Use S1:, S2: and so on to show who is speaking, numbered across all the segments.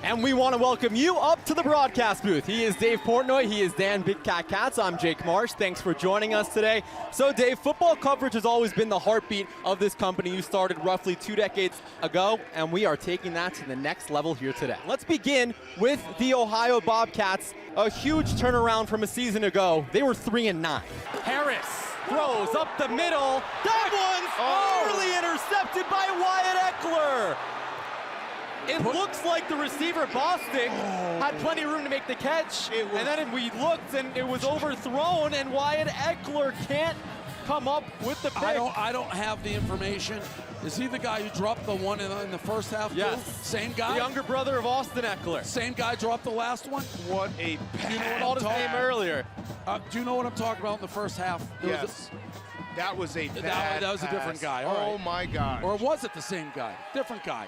S1: And we want to welcome you up to the broadcast booth. He is Dave Portnoy. He is Dan Big Cat Katz. I'm Jake Marsh. Thanks for joining us today. So, Dave, football coverage has always been the heartbeat of this company. You started roughly 2 decades ago, and we are taking that to the next level here today. Let's begin with the Ohio Bobcats. A huge turnaround from a season ago. They were 3-9. Harris throws up the middle. That one's early intercepted by Wyatt Eckler. It looks like the receiver, Bostic, had plenty of room to make the catch, and then we looked and it was overthrown, and Wyatt Eckler can't come up with the pick.
S2: I don't have the information. Is he the guy who dropped the one in the first half?
S1: Yes.
S2: Too? Same guy?
S1: The younger brother of Austin Eckler.
S2: Same guy dropped the last one?
S3: What a
S1: Do you know what his name earlier?
S2: Do you know what I'm talking about in the first half?
S3: Yes. That was a bad
S2: That was a different guy.
S3: All right. My God.
S2: Or was it the same guy? Different guy.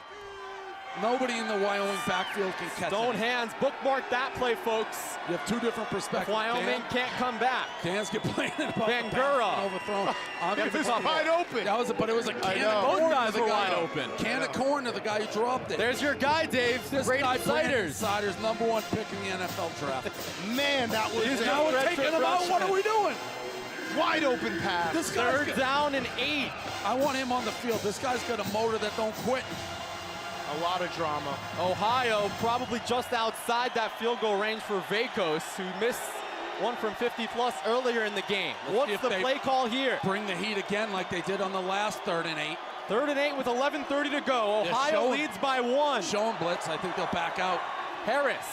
S2: Nobody in the Wyoming backfield can catch
S1: Stone
S2: it.
S1: hands, bookmark that play, folks.
S2: You have two different perspectives.
S1: If Wyoming can't come back.
S2: Dan's complaining about
S1: Bangura.
S2: overthrown.
S3: It was wide open.
S2: But it was a can of
S1: Both
S2: corn
S1: guys
S2: to the
S1: were
S2: guy.
S1: wide open.
S2: Can of corn to the guy who dropped it.
S1: There's your guy, Dave.
S2: This
S1: Brady
S2: guy,
S1: Siders.
S2: Siders, #1 pick in the NFL draft.
S3: Man, that was
S2: Now we're taking him out. What are we doing?
S3: wide open pass.
S2: This guy's
S1: Third down and 8.
S2: I want him on the field. This guy's got a motor that don't quit.
S3: A lot of drama.
S1: Ohio probably just outside that field goal range for Vacos, who missed one from 50-plus earlier in the game. What's the play call here?
S2: Bring the heat again like they did on the last 3rd and 8.
S1: 3rd and 8 with 11:30 to go. Ohio leads by 1.
S2: Show him blitz. I think they'll back out.
S1: Harris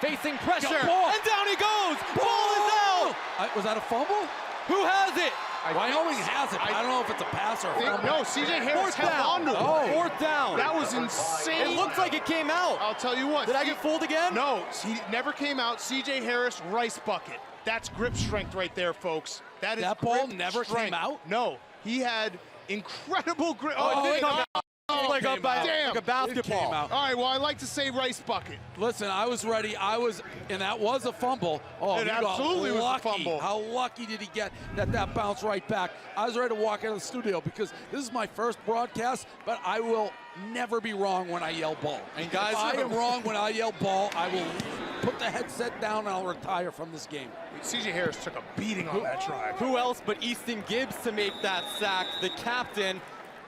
S1: facing pressure,
S2: Ball.
S1: and down he goes. Ball is out.
S2: Was that a fumble?
S1: Who has it?
S2: Wyoming has it, but I don't know if it's a pass or a fumble.
S3: No, C.J. Harris held on to it.
S1: Fourth down.
S3: That was insane.
S1: It looks like it came out.
S3: I'll tell you what.
S1: Did I get fooled again?
S3: No, he never came out. C.J. Harris, rice bucket. That's grip strength right there, folks. That
S2: ball
S3: grip
S2: never
S3: strength.
S2: came out?
S3: No, he had incredible grip.
S1: Oh, it did come out. Like
S3: damn.
S1: a basketball.
S2: out.
S3: All right, well, I like to say rice bucket.
S2: Listen, I was ready. And that was a fumble. Oh,
S3: It
S2: he got
S3: absolutely was a
S2: lucky.
S3: fumble.
S2: How lucky did he get that bounced right back? I was ready to walk out of the studio because this is my first broadcast, but I will never be wrong when I yell ball.
S1: And guys,
S2: if I am wrong when I yell ball, I will put the headset down and I'll retire from this game.
S3: C.J. Harris took a beating on that drive.
S1: Who else but Easton Gibbs to make that sack? The captain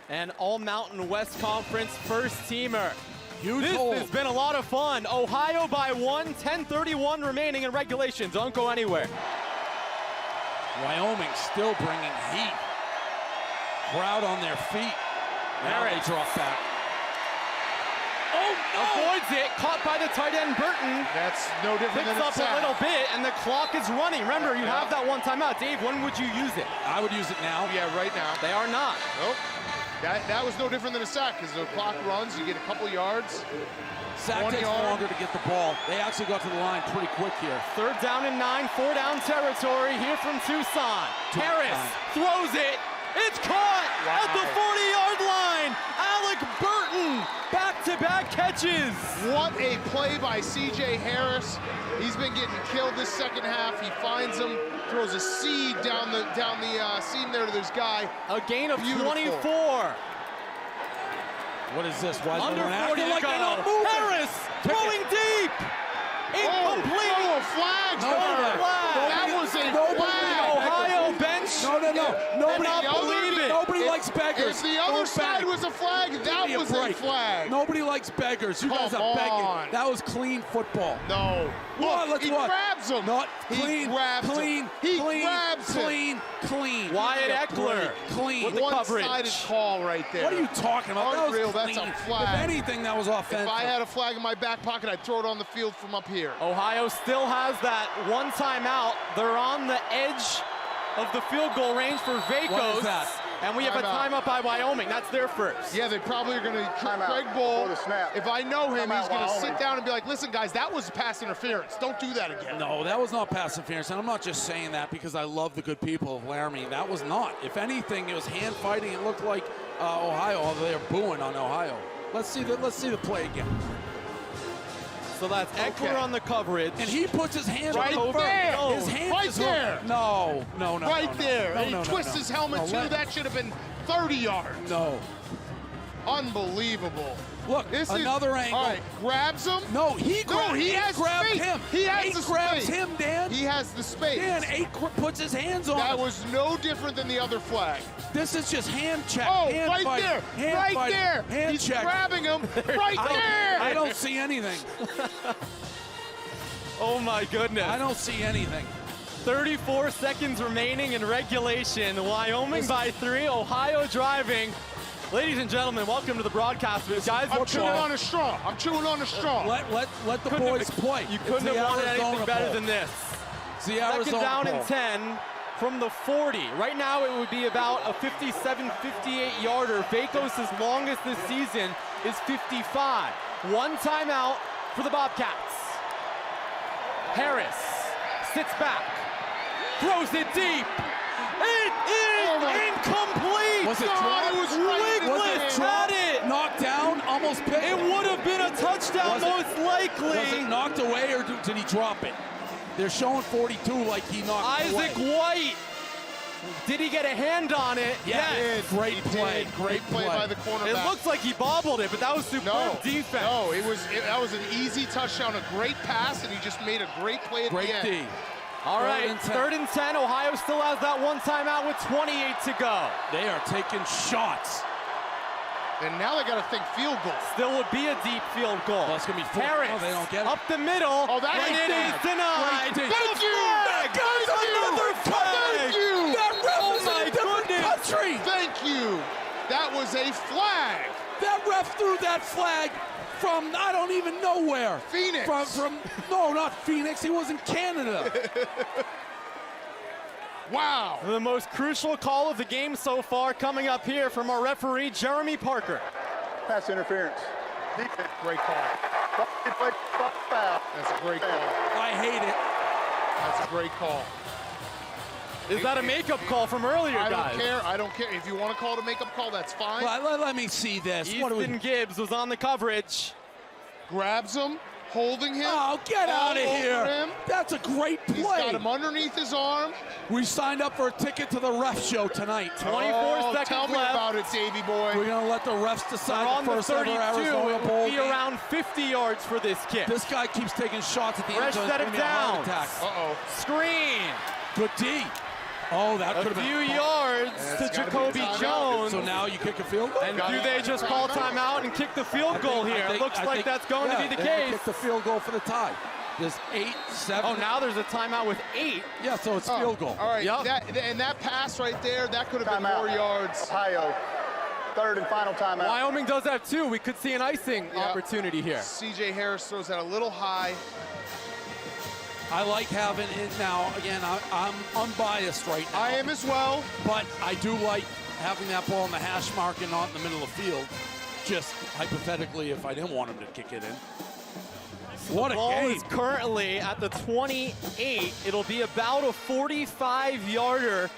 S1: and All-Mountain West Conference first teamer. This has been a lot of fun. Ohio by 1, 10:31 remaining in regulation. Don't go anywhere.
S2: Wyoming still bringing heat. Crowd on their feet. Now they drop back. Oh, no!
S1: Avoids it, caught by the tight end Burton.
S3: That's no different
S1: Picks
S3: than
S1: up a little bit, and the clock is running. Remember, you have that one timeout. Dave, when would you use it?
S2: I would use it now.
S3: Yeah, right now.
S1: They are not.
S3: Nope. That was no different than a sack because the clock runs, you get a couple yards.
S2: Sack takes longer to get the ball. They actually got to the line pretty quick here.
S1: 3rd down and 9, 4-down territory here from Tucson. Harris throws it. It's caught at the 40-yard line. Alec Burton, back-to-back catches.
S3: What a play by C.J. Harris. He's been getting killed this second half. He finds him, throws a seed down the seam there to this guy.
S1: A gain of 24.
S2: What is this? Why is
S1: Under
S2: everyone
S1: 40
S2: acting
S1: to
S2: like they're not
S1: go.
S2: moving?
S1: Harris throwing deep. Incomplete.
S3: Oh, a flag. That was a flag.
S1: Ohio bench.
S2: Nobody likes beggars.
S3: If the other side was a flag, that was a flag.
S2: Nobody likes beggars. You guys are begging. That was clean football.
S3: No. Look, he grabs him.
S2: Not
S3: He
S2: clean,
S3: grabs him.
S2: clean,
S3: He
S2: clean,
S3: grabs him.
S2: clean.
S1: Wyatt Eckler.
S2: Clean.
S1: With the coverage.
S3: One-sided call right there.
S2: What are you talking about? That
S3: Unreal,
S2: was
S3: that's
S2: clean.
S3: a flag.
S2: If anything, that was offensive.
S3: If I had a flag in my back pocket, I'd throw it on the field from up here.
S1: Ohio still has that one timeout. They're on the edge of the field goal range for Vacos.
S2: What is that?
S1: And we have a timeout by Wyoming. That's their first.
S3: Yeah, they probably are going to Craig Bull. If I know him, he's going to sit down and be like, listen, guys, that was pass interference. Don't do that again.
S2: No, that was not pass interference. And I'm not just saying that because I love the good people of Laramie. That was not. If anything, it was hand fighting. It looked like Ohio, although they're booing on Ohio. Let's see the play again.
S1: So that's Eckler on the coverage.
S2: And he puts his hand
S3: Right
S2: over.
S3: there.
S2: His hand
S3: Right
S2: is
S3: there.
S2: No.
S3: Right there.
S2: No,
S3: And he twists his helmet, too.
S2: let-
S3: That should have been 30 yards.
S2: No.
S3: Unbelievable.
S2: Look,
S3: This
S2: another
S3: is,
S2: angle.
S3: All right, grabs him.
S2: No, he
S3: has
S2: grabbed
S3: space.
S2: him.
S3: He has
S2: Eight
S3: the
S2: grabs
S3: space.
S2: him, Dan.
S3: He has the space.
S2: Dan, puts his hands on
S3: That
S2: him.
S3: was no different than the other flag.
S2: This is just hand check.
S3: Oh,
S2: hand
S3: right
S2: fight,
S3: there.
S2: hand
S3: Right
S2: fight,
S3: there.
S2: Hand
S3: He's
S2: check.
S3: grabbing him. Right there.
S2: I don't see anything.
S1: Oh my goodness.
S2: I don't see anything.
S1: 34 seconds remaining in regulation. Wyoming by 3, Ohio driving. Ladies and gentlemen, welcome to the broadcast booth. Guys,
S3: I'm
S1: what
S3: chewing on a straw. I'm chewing on a straw.
S2: Let the boys play.
S1: You couldn't have wanted anything better than this.
S2: It's the
S1: Second
S2: Arizona
S1: down
S2: ball.
S1: and 10 from the 40. Right now it would be about a 57, 58-yarder. Vacos' longest this season is 55. One timeout for the Bobcats. Harris sits back, throws it deep. It is incomplete.
S2: Was it
S3: God,
S2: dropped?
S3: it was right in his
S1: Wigless
S3: hand.
S1: had it.
S2: Knocked down, almost picked.
S1: It would have been a touchdown,
S2: Was it-
S1: most likely.
S2: Was it knocked away or did he drop it? They're showing 42 like he knocked it away.
S1: Isaac White. Did he get a hand on it?
S2: Yes. Great
S3: He
S2: play.
S3: did.
S2: Great
S3: play
S2: play.
S3: by the cornerback.
S1: It looks like he bobbled it, but that was superb defense.
S3: No, that was an easy touchdown, a great pass, and he just made a great play at
S2: Great
S3: the end.
S2: D.
S1: All right,
S2: and 10.
S1: 3rd and 10. Ohio still has that one timeout with 28 to go.
S2: They are taking shots.
S3: And now they got to think field goal.
S1: Still would be a deep field goal.
S2: Well, it's going to be four.
S1: Harris
S2: Oh, they don't get it.
S1: up the middle.
S3: Oh, that
S1: and
S3: is
S1: it is
S3: bad.
S1: denied.
S2: Great D.
S3: Thank you.
S1: Flag.
S3: Thank you.
S1: Another flag.
S3: Thank you.
S2: That ref
S1: Oh
S2: is
S1: my
S2: in a different
S1: goodness.
S2: country.
S3: Thank you. That was a flag.
S2: That ref threw that flag from I don't even know where.
S3: Phoenix.
S2: No, not Phoenix. He was in Canada.
S3: Wow.
S1: The most crucial call of the game so far coming up here from our referee, Jeremy Parker.
S4: Pass interference. Defense.
S3: Great call.
S4: Foul.
S3: That's a great call.
S2: I hate it.
S3: That's a great call.
S1: Is that a makeup call from earlier,
S3: I
S1: guys?
S3: don't care. I don't care. If you want to call it a makeup call, that's fine.
S2: Let me see this. What do we?
S1: Easton Gibbs was on the coverage.
S3: Grabs him, holding him.
S2: Oh, get
S3: all
S2: out of
S3: over
S2: here.
S3: him.
S2: That's a great
S3: He's got
S2: play.
S3: him underneath his arm.
S2: We signed up for a ticket to the ref show tonight.
S1: 24 seconds
S3: Tell me
S1: left.
S3: about it, Davey boy.
S2: We're going to let the refs
S1: They're
S2: decide
S1: on
S2: the
S1: the
S2: first ever
S1: 32.
S2: Arizona
S1: It
S2: Bowl
S1: will be
S2: game.
S1: around 50 yards for this kick.
S2: This guy keeps taking shots at the end
S1: Fresh
S2: zone.
S1: set
S2: It's
S1: of
S2: gonna be a heart
S1: downs.
S2: attack.
S3: Uh-oh.
S1: Screen.
S2: Good D. Oh, that
S1: A
S2: could have
S1: few
S2: been.
S1: yards
S3: It's
S1: to
S3: gotta be
S1: Jacoby
S3: a timeout.
S1: Jones.
S2: So now you kick a field goal?
S1: And do they just call timeout and kick the field goal here? It looks like that's going to be the
S2: they're gonna
S1: case.
S2: Kick the field goal for the tie. There's 8, 7.
S1: Oh, now there's a timeout with 8.
S2: Yeah, so it's field goal.
S3: All right,
S1: Yup.
S3: that pass right there, that could have been
S4: Timeout.
S3: more yards.
S4: Ohio. 3rd and final timeout.
S1: Wyoming does have 2. We could see an icing
S3: Yeah.
S1: opportunity here.
S3: CJ Harris throws that a little high.
S2: I like having it now. Again, I'm unbiased right now.
S3: I am as well.
S2: But I do like having that ball in the hash mark and not in the middle of the field. Just hypothetically, if I didn't want him to kick it in. What a
S1: Ball
S2: game.
S1: is currently at the 28. It'll be about a 45-yarder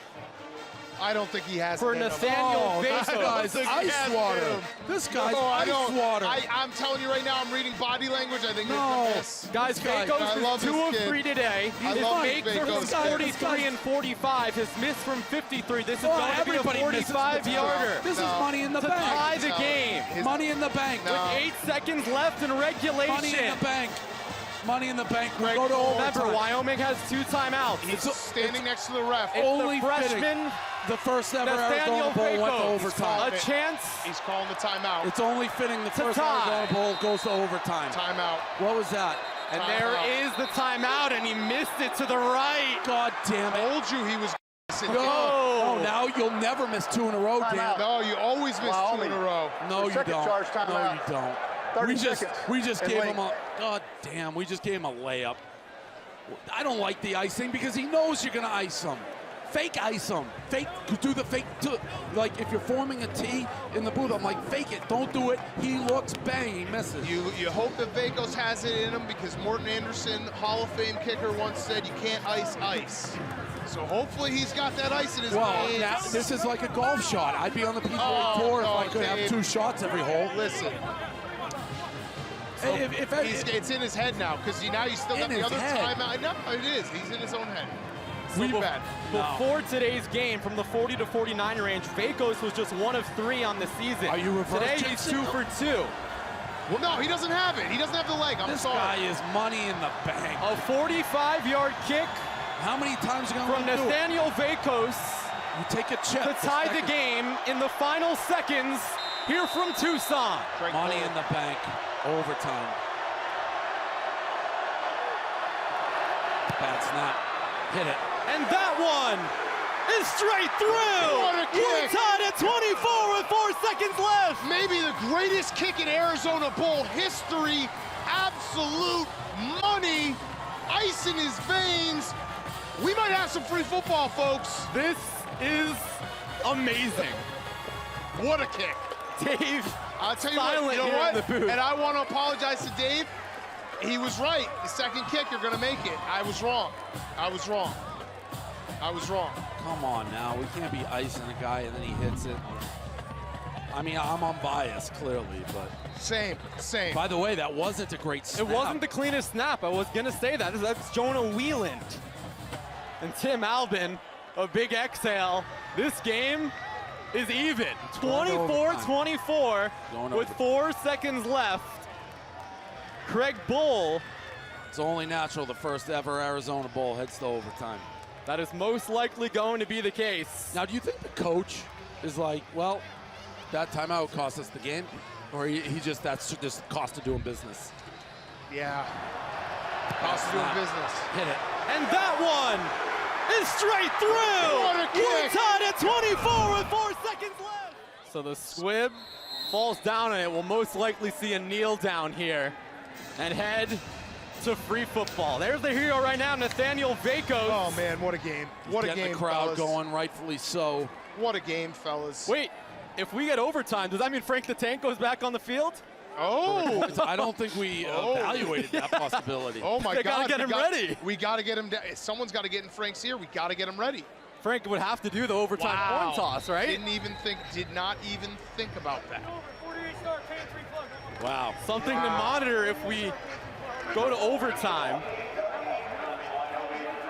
S3: I don't think he has
S1: for
S3: it in him.
S1: Nathaniel
S2: Oh, this
S1: Vacos.
S2: guy's
S3: think he has
S2: ice water.
S3: him.
S2: This guy's
S3: No, I
S2: ice
S3: don't.
S2: water.
S3: I'm telling you right now, I'm reading body language. I think
S2: No.
S3: it's a miss.
S1: Guys,
S2: guy-
S1: Vacos
S3: I love
S1: is 2
S3: this
S1: of
S3: kid.
S1: 3 today.
S3: I
S1: His
S3: love
S1: makes are
S3: Vacos.
S1: from 43 and 45. His miss from 53. This is
S2: Well,
S1: going to be a
S2: everybody misses the
S1: 45-yarder
S2: This is
S3: No.
S2: money in the
S1: to
S2: bank.
S1: tie the
S3: No.
S1: game.
S3: His-
S2: Money in the bank.
S3: No.
S1: With 8 seconds left in regulation.
S2: Money in the bank. Money in the bank. We
S3: Greg,
S2: go to
S1: Remember,
S2: overtime.
S1: Wyoming has 2 timeouts.
S3: He's standing next to the ref.
S1: It's
S2: only
S1: the freshman,
S2: The first ever
S1: Nathaniel
S2: Arizona Bowl went to
S1: Vacos.
S2: overtime.
S1: A chance.
S3: He's calling the timeout.
S2: It's only fitting the first
S1: tie.
S2: Arizona Bowl goes to overtime.
S3: Timeout.
S2: What was that?
S1: And there is the timeout, and he missed it to the right.
S2: God damn it.
S3: Told you he was.
S2: Oh, now you'll never miss 2 in a row, Dan.
S4: Timeout.
S3: No, you always miss 2 in a row.
S2: No, you
S4: Second
S2: don't.
S4: charge
S2: No,
S4: timeout.
S2: you don't.
S4: 30
S2: We just
S4: seconds. And
S2: gave
S4: wait.
S2: him a. God damn, we just gave him a layup. I don't like the icing because he knows you're gonna ice him. Fake ice him. Fake. Do the fake. Like if you're forming a T in the booth, I'm like, fake it. Don't do it. He looks, bang, he misses.
S3: You hope that Vacos has it in him because Morton Anderson, Hall of Fame kicker, once said you can't ice. So hopefully he's got that ice in his
S2: Well,
S3: hands.
S2: now, this is like a golf shot. I'd be on the PGA
S3: Oh,
S2: Tour if
S3: no,
S2: I could have
S3: Dave.
S2: 2 shots every hole.
S3: Listen,
S2: If
S3: it's in his head now because now you still got
S2: In
S3: the
S2: his
S3: other
S2: head?
S3: timeout. No, it is. He's in his own head. We bet.
S1: Before today's game, from the 40 to 49 range, Vakos was just 1 of 3 on the season.
S2: Are you reverse
S1: Today he's
S2: jinxing
S1: 2 for 2.
S3: Well, no, he doesn't have it. He doesn't have the leg. I'm
S2: This
S3: sorry.
S2: guy is money in the bank.
S1: A 45-yard kick
S2: How many times are you going
S1: from
S2: to do it?
S1: Nathaniel Vakos
S2: You take a chip.
S1: to tie the game in the final seconds here from Tucson.
S2: Money in the bank. Overtime. Bad snap. Hit it.
S1: And that one is straight through.
S3: What a
S1: We're
S3: kick.
S1: tied at 24 with 4 seconds left.
S3: Maybe the greatest kick in Arizona Bowl history. Absolute money. Ice in his veins. We might have some free football, folks.
S1: This is amazing.
S3: What a kick.
S1: Dave,
S3: I'll tell you what,
S1: silent
S3: you know
S1: here
S3: what?
S1: in the booth.
S3: And I want to apologize to Dave. He was right. The second kick, you're going to make it. I was wrong. I was wrong. I was wrong.
S2: Come on now. We can't be icing a guy and then he hits it. I mean, I'm unbiased, clearly, but...
S3: Same.
S2: By the way, that wasn't a great snap.
S1: it wasn't the cleanest snap. I was going to say that. That's Jonah Wieland. And Tim Albin, a big exhale. This game is even. 24-24 with 4 seconds left. Craig Bull.
S2: It's only natural the first ever Arizona Bowl heads to overtime.
S1: That is most likely going to be the case.
S2: Now, do you think the coach is like, well, that timeout cost us the game? Or that's just cost of doing business?
S3: Yeah. Cost of doing business.
S2: Hit it.
S1: And that one is straight through.
S3: What a
S1: We're
S3: kick.
S1: tied at 24 with 4 seconds left. So the squib falls down, and it will most likely see a kneel down here and head to free football. There's the hero right now, Nathaniel Vakos.
S3: Oh, man, what a game. What a
S2: Getting
S3: game,
S2: the crowd
S3: fellas.
S2: going, rightfully so.
S3: What a game, fellas.
S1: Wait, if we get overtime, does that mean Frank the Tank goes back on the field?
S3: Oh.
S2: I don't think we evaluated that possibility.
S3: Oh, my
S1: They
S3: God.
S1: gotta get him ready.
S3: We got to get him. Someone's got to get in Frank's ear. We got to get him ready.
S1: Frank would have to do the overtime coin toss, right?
S3: Did not even think about that.
S2: Wow.
S1: Something to monitor if we go to overtime.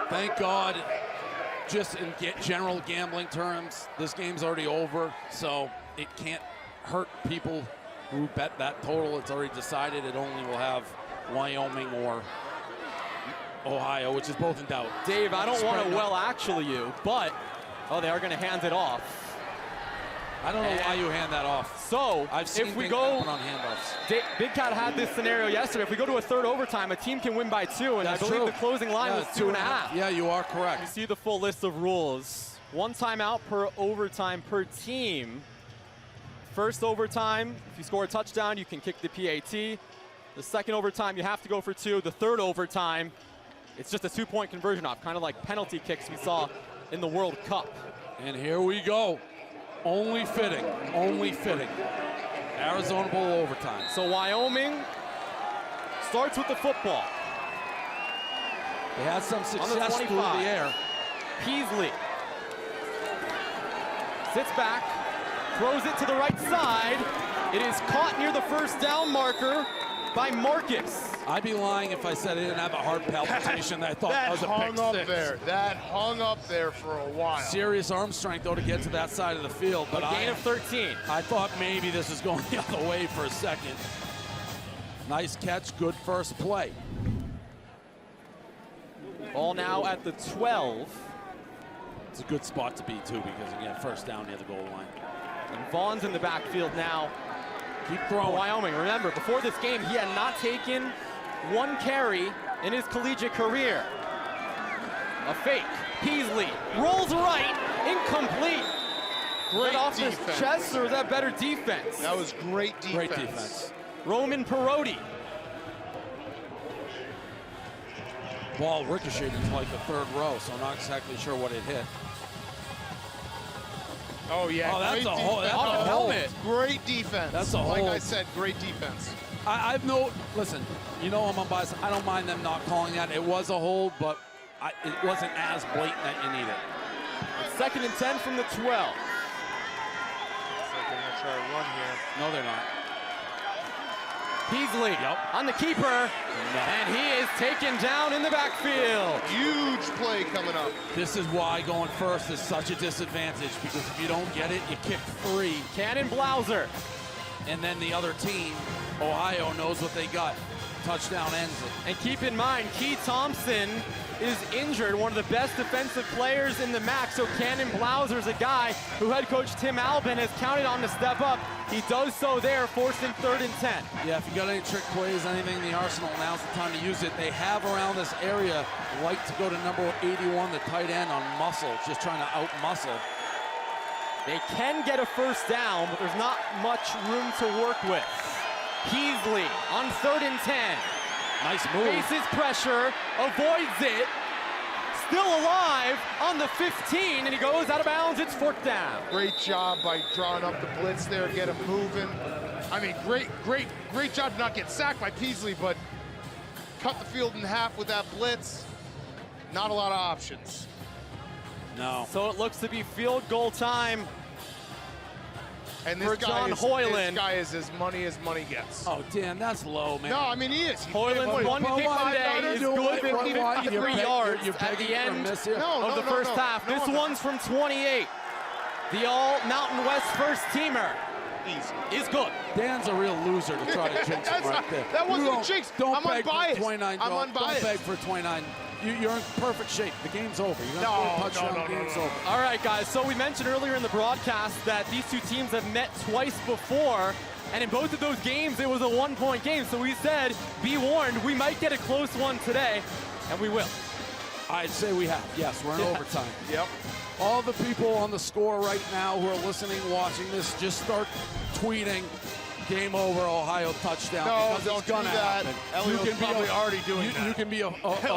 S2: Thank God, just in general gambling terms, this game's already over, so it can't hurt people who bet that total. It's already decided it only will have Wyoming or Ohio, which is both in doubt.
S1: Dave, I don't want to
S2: Spread
S1: well actually you, but, oh, they are going to hand it off.
S2: I don't know why you hand that off.
S1: So,
S2: I've seen
S1: if we
S2: things
S1: go,
S2: happen on handoffs.
S1: Big Cat had this scenario yesterday. If we go to a third overtime, a team can win by 2, and
S2: That's
S1: I believe
S2: true.
S1: the closing line was 2.5.
S2: Yeah, you are
S1: You
S2: correct.
S1: see the full list of rules. 1 timeout per overtime per team. First overtime, if you score a touchdown, you can kick the PAT. The second overtime, you have to go for 2. The third overtime, it's just a 2-point conversion off, kind of like penalty kicks we saw in the World Cup.
S2: And here we go. Only fitting, only fitting. Arizona Bowl overtime.
S1: So Wyoming starts with the football.
S2: They had some
S1: On the
S2: success through
S1: 25.
S2: the air.
S1: Peasley sits back, throws it to the right side. It is caught near the first down marker by Marcus.
S2: I'd be lying if I said I didn't have a heart palpitation that I thought that
S3: That
S2: was a
S3: hung
S2: pick
S3: up
S2: six.
S3: there. That hung up there for a while.
S2: Serious arm strength, though, to get to that side of the field. But
S1: Gain of 13.
S2: I thought maybe this was going the other way for a second. Nice catch, good first play.
S1: Ball now at the 12.
S2: It's a good spot to be, too, because, again, first down near the goal line.
S1: And Vaughn's in the backfield now.
S2: Keep
S1: For
S2: throwing.
S1: Wyoming, remember, before this game, he had not taken 1 carry in his collegiate career. A fake. Peasley rolls right, incomplete.
S3: Great
S1: Off his
S3: defense.
S1: chest, or is that better defense?
S3: That was great defense.
S2: Great defense.
S1: Roman Perotti.
S2: Ball ricocheted into like the third row, so I'm not exactly sure what it hit.
S3: Oh, yeah.
S2: Oh, that's
S3: great
S2: a hole.
S3: defense.
S2: That's a hole.
S1: helmet.
S3: Great defense.
S2: That's a
S3: Like I
S2: hold.
S3: said, great defense.
S2: I've no, listen, you know I'm unbiased. I don't mind them not calling that. It was a hold, but it wasn't as blatant that you need it.
S1: It's 2nd and 10 from the 12.
S3: Looks like they're going to try to run here.
S2: No, they're not.
S1: Beasley on the keeper, and he is taken down in the backfield.
S3: Huge play coming up.
S2: This is why going first is such a disadvantage, because if you don't get it, you kick free.
S1: Cannon Blauser.
S2: And then the other team, Ohio, knows what they got. Touchdown ends it.
S1: And keep in mind, Key Thompson is injured, one of the best defensive players in the MAC. So Cannon Blauser is a guy who head coach Tim Albin has counted on to step up. He does so there, forcing 3rd and 10.
S2: Yeah, if you got any trick plays, anything in the arsenal, now's the time to use it. They have around this area like to go to number 81, the tight end, on muscle, just trying to out-muscle.
S1: They can get a first down, but there's not much room to work with. Peasley on 3rd and 10.
S2: Nice move.
S1: Faces pressure, avoids it. Still alive on the 15, and he goes out of bounds. It's 4th down.
S3: Great job by drawing up the blitz there, get him moving. I mean, great job to not get sacked by Peasley, but cut the field in half with that blitz. Not a lot of options.
S2: No.
S1: So it looks to be field goal time.
S3: And this
S1: for John Hoyland.
S3: This guy is as money gets.
S2: Oh, Dan, that's low, man.
S3: No, I mean, he is.
S1: Hoyland's one kick Monday is good for 53 yards at the end of the first half. This one's from 28. The all-Mountain West first-teamer is good.
S2: Dan's a real loser to try to jinx him right there.
S3: That wasn't a jinx.
S2: I'm
S3: beg
S2: unbiased.
S3: for 29. I'm unbiased.
S2: Don't beg for 29. You're in perfect shape. The game's over. You're not going to touchdown. The game's over.
S1: All right, guys. So we mentioned earlier in the broadcast that these two teams have met twice before, and in both of those games, it was a one-point game. So we said, be warned, we might get a close one today, and we will.
S2: I'd say we have. Yes, we're in overtime.
S3: Yep.
S2: All the people on the score right now who are listening, watching this, just start tweeting, game over, Ohio touchdown.
S3: No,
S2: because
S3: don't
S2: it's gonna
S3: do that.
S2: happen.
S3: Elio's probably already doing that.
S2: You can be a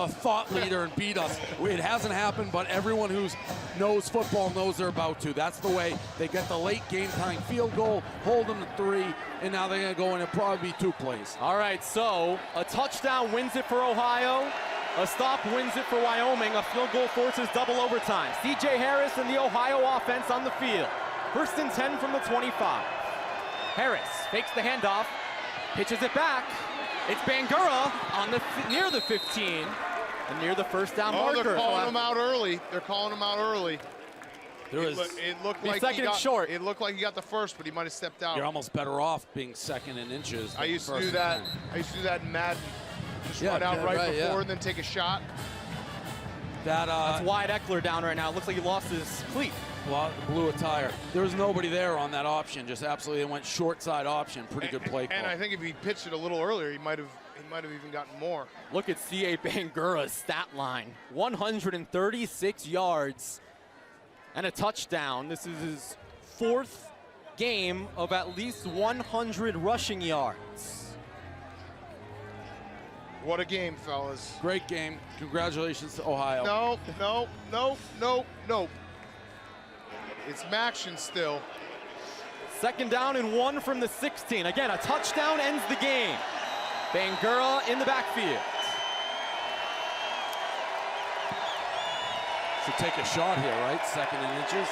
S2: thought leader and beat us. It hasn't happened, but everyone who knows football knows they're about to. That's the way they get the late game time field goal, hold them to 3, and now they're going to go in and probably be 2 plays.
S1: All right, so a touchdown wins it for Ohio. A stop wins it for Wyoming. A field goal forces double overtime. C.J. Harris and the Ohio offense on the field. 1st and 10 from the 25. Harris fakes the handoff, pitches it back. It's Bangura on the near the 15 and near the first down marker.
S3: They're calling him out early. They're calling him out early. It looked like
S1: second and short.
S3: It looked like he got the first, but he might have stepped out.
S2: You're almost better off being 2nd in inches.
S3: I used to do that. I used to do that in Madden. Just run out right before and then take a shot.
S2: That's
S1: Wyatt Eckler down right now. Looks like he lost his cleat.
S2: Blew a tire. There was nobody there on that option. Just absolutely went short side option. Pretty good play call.
S3: And I think if he pitched it a little earlier, he might have even gotten more.
S1: Look at C.A. Bangura's stat line. 136 yards and a touchdown. This is his 4th game of at least 100 rushing yards.
S3: What a game, fellas.
S2: Great game. Congratulations to Ohio.
S3: No. It's Maction still.
S1: 2nd down and 1 from the 16. Again, a touchdown ends the game. Bangura in the backfield.
S2: Should take a shot here, right? 2nd in inches.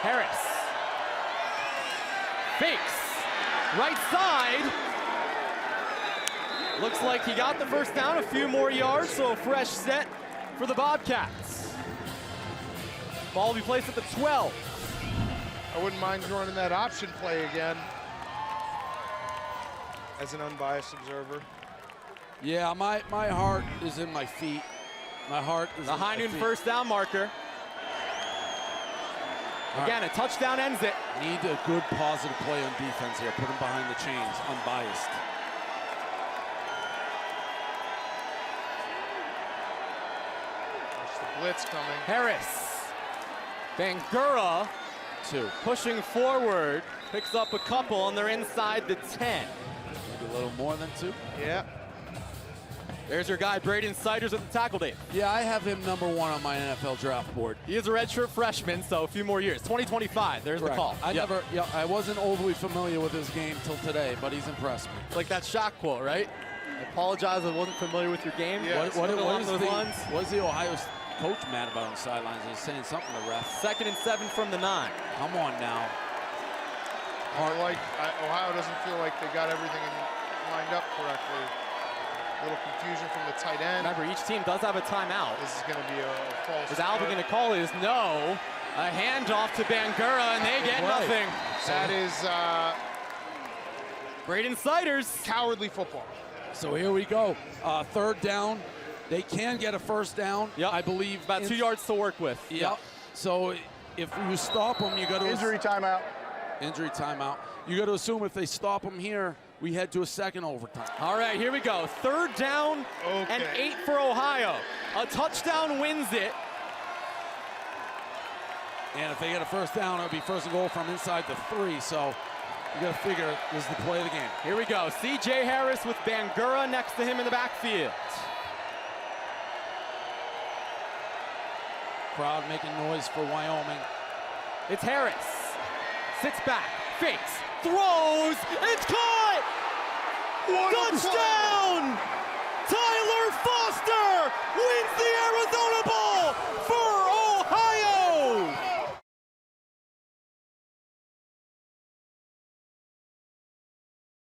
S1: Harris. Fakes. Right side. Looks like he got the first down, a few more yards, so a fresh set for the Bobcats. Ball will be placed at the 12.
S3: I wouldn't mind running that option play again as an unbiased observer.
S2: Yeah, my heart is in my feet. My heart is
S1: the high noon first down marker. Again, a touchdown ends it.
S2: Need a good positive play on defense here. Put him behind the chains, unbiased.
S3: There's the blitz coming.
S1: Harris. Bangura
S2: 2.
S1: pushing forward. Picks up a couple, and they're inside the 10.
S2: Maybe a little more than 2.
S3: Yeah.
S1: There's your guy, Braden Siders at the tackle, Dave.
S2: Yeah, I have him number 1 on my NFL draft board.
S1: He is a redshirt freshman, so a few more years. 2025, there's
S2: Correct.
S1: the call.
S2: I wasn't overly familiar with his game till today, but he's impressed me.
S1: It's like that shot quote, right? I apologize, I wasn't familiar with your game.
S3: Yeah,
S2: What
S1: along those lines.
S2: is the Ohio coach mad about on the sidelines. He's saying something to the ref.
S1: 2nd and 7 from the 9.
S2: Come on now.
S3: Ohio doesn't feel like they got everything lined up correctly. A little confusion from the tight end.
S1: Remember, each team does have a timeout.
S3: This is going to be a false
S1: Is Alvin going to call it? Is no. A handoff to Bangura, and they get nothing.
S3: That is
S1: Braden Siders.
S3: cowardly football.
S2: So here we go. 3rd down. They can get a 1st down,
S1: Yep.
S2: I believe.
S1: About 2 yards to work with.
S2: Yep. So if you stop them, you got to
S4: Injury timeout.
S2: Injury timeout. You got to assume if they stop them here, we head to a 2nd overtime.
S1: All right, here we go. 3rd down and 8 for Ohio. A touchdown wins it.
S2: And if they get a 1st down, it'll be 1st and goal from inside the 3. So you got to figure this is the play of the game.
S1: Here we go. C.J. Harris with Bangura next to him in the backfield.
S2: Crowd making noise for Wyoming.
S1: It's Harris. Sits back, fakes, throws, it's caught! Touchdown! Tyler Foster wins the Arizona Bowl for